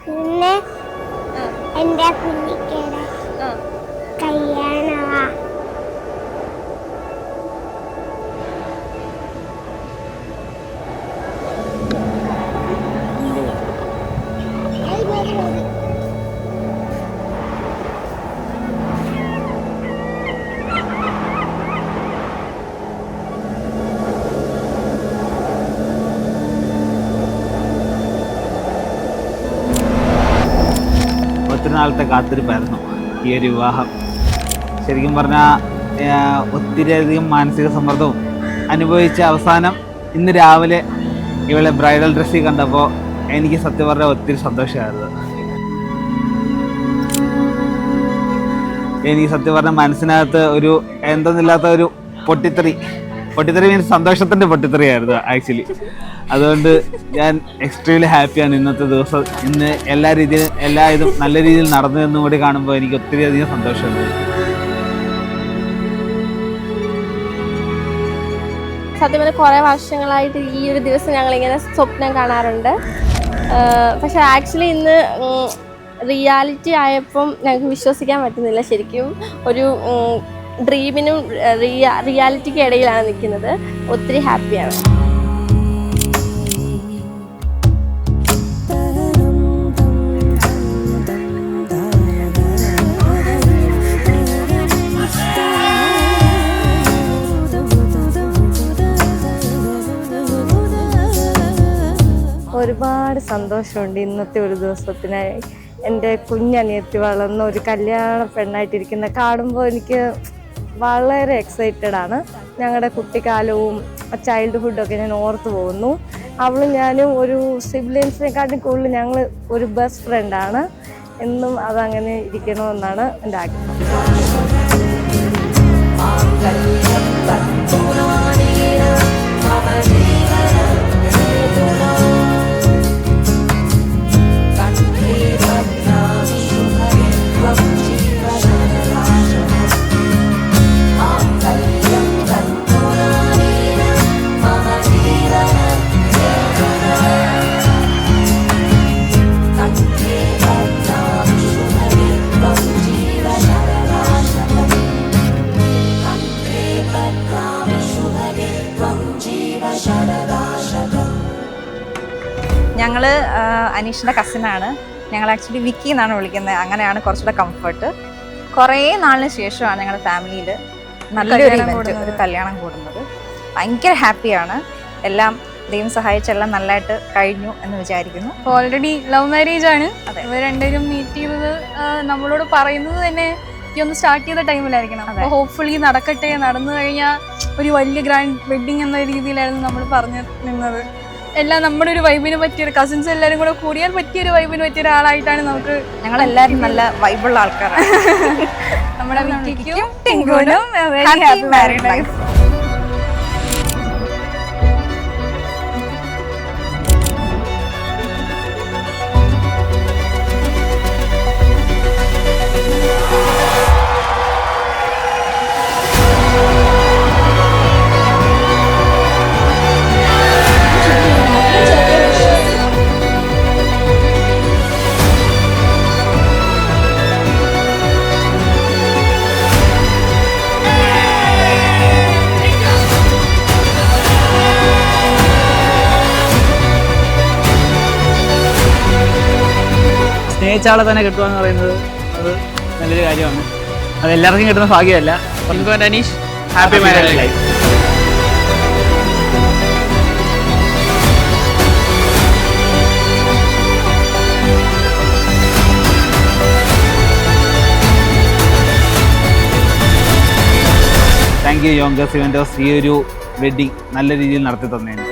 പിന്നെ എൻ്റെ കുഞ്ഞിക്കയുടെ കല്യാണമാ. ഒത്തിരി നാളത്തെ കാത്തിരിപ്പായിരുന്നു ഈ ഒരു വിവാഹം. ശരിക്കും പറഞ്ഞാൽ ഒത്തിരിയധികം മാനസിക സമ്മർദ്ദവും അനുഭവിച്ച അവസാനം ഇന്ന് രാവിലെ ഇവളെ ബ്രൈഡൽ ഡ്രസ്സിൽ കണ്ടപ്പോൾ എനിക്ക് സത്യം പറഞ്ഞാൽ ഒത്തിരി സന്തോഷമായിരുന്നു. എനിക്ക് സത്യം പറഞ്ഞാൽ മനസ്സിനകത്ത് ഒരു എന്തെന്നില്ലാത്ത ഒരു പൊട്ടിത്തെറി മീൻസ് സന്തോഷത്തിൻ്റെ പൊട്ടിത്തെറിയായിരുന്നു ആക്ച്വലി. അതുകൊണ്ട് ഞാൻ എക്സ്ട്രീംലി ഹാപ്പിയാണ് ഇന്നത്തെ ദിവസം. ഇന്ന് എല്ലാ ഇതും നല്ല രീതിയിൽ നടന്നതെന്നും കൂടി കാണുമ്പോൾ എനിക്ക് ഒത്തിരി അധികം സന്തോഷമുണ്ട്. സത്യം പറഞ്ഞാൽ കുറേ വർഷങ്ങളായിട്ട് ഈ ഒരു ദിവസം ഞങ്ങളിങ്ങനെ സ്വപ്നം കാണാറുണ്ട്. പക്ഷെ ആക്ച്വലി ഇന്ന് റിയാലിറ്റി ആയപ്പം ഞങ്ങൾക്ക് വിശ്വസിക്കാൻ പറ്റുന്നില്ല. ശരിക്കും ഒരു ഡ്രീമിനും റിയാലിറ്റിക്ക് ഇടയിലാണ് നിൽക്കുന്നത്. ഒത്തിരി ഹാപ്പിയാണ്. ഒരുപാട് സന്തോഷമുണ്ട് ഇന്നത്തെ ഒരു ദിവസത്തിനായി. എൻ്റെ കുഞ്ഞനിയത്തി വളർന്ന ഒരു കല്യാണ പെണ്ണായിട്ടിരിക്കുന്ന കാണുമ്പോൾ എനിക്ക് വളരെ എക്സൈറ്റഡ് ആണ്. ഞങ്ങളുടെ കുട്ടിക്കാലവും ചൈൽഡ്ഹുഡൊക്കെ ഞാൻ ഓർത്തു പോകുന്നു. അവളും ഞാനും ഒരു സിബ്ലിങ്സിനെക്കാട്ടും കൂടുതൽ ഞങ്ങൾ ഒരു ബെസ്റ്റ് ഫ്രണ്ടാണ്. എന്നും അതങ്ങനെ ഇരിക്കണമെന്നാണ് എൻ്റെ ആഗ്രഹം. ഞങ്ങൾ അനീഷിൻ്റെ കസിനാണ്. ഞങ്ങൾ ആക്ച്വലി വിക്കി എന്നാണ് വിളിക്കുന്നത്. അങ്ങനെയാണ് കുറച്ചുകൂടെ കംഫർട്ട്. കുറേ നാളിന് ശേഷമാണ് ഞങ്ങളുടെ ഫാമിലിയിൽ നല്ലൊരു ഇവൻറ്റ്, ഒരു കല്യാണം കൂടുന്നത്. ഭയങ്കര ഹാപ്പിയാണ്. എല്ലാം ദൈവം സഹായിച്ചെല്ലാം നല്ലതായിട്ട് കഴിഞ്ഞു എന്ന് വിചാരിക്കുന്നു. ഓൾറെഡി ലവ് മാരേജ് ആണ്. ഇവർ രണ്ടുപേരും മീറ്റ് ചെയ്തത് നമ്മളോട് പറയുന്നത് തന്നെ ഒന്ന് സ്റ്റാർട്ട് ചെയ്ത ടൈമിലായിരിക്കണം. അപ്പോൾ ഹോപ്പ്ഫുള്ളി നടക്കട്ടെ. നടന്നു കഴിഞ്ഞാൽ ഒരു വലിയ ഗ്രാൻഡ് വെഡ്ഡിങ് എന്ന രീതിയിലായിരുന്നു നമ്മൾ പറഞ്ഞു നിന്നത്. എല്ലാം നമ്മുടെ ഒരു വൈബിന് പറ്റിയൊരു കസിൻസ് എല്ലാവരും കൂടെ കൂടിയാൽ പറ്റിയൊരു വൈബിന് പറ്റിയ ഒരാളായിട്ടാണ് നമുക്ക്. ഞങ്ങളെല്ലാവരും നല്ല വൈബുള്ള ആൾക്കാരാണ്. നമ്മുടെ വിക്കിക്കും ടിങ്കുനും ഹാപ്പി മാരീഡ് ലൈഫ്. സ്നേഹിച്ചാളെ തന്നെ കിട്ടുക എന്ന് പറയുന്നത് അത് നല്ലൊരു കാര്യമാണ്. അത് എല്ലാവർക്കും കിട്ടുന്ന ഭാഗ്യമല്ല. Aneesh happy married life. Thank you യോങ്കസ് ഇവൻറ്റോസ് ഈ ഒരു വെഡ്ഡിങ് നല്ല രീതിയിൽ നടത്തി തന്നേന്.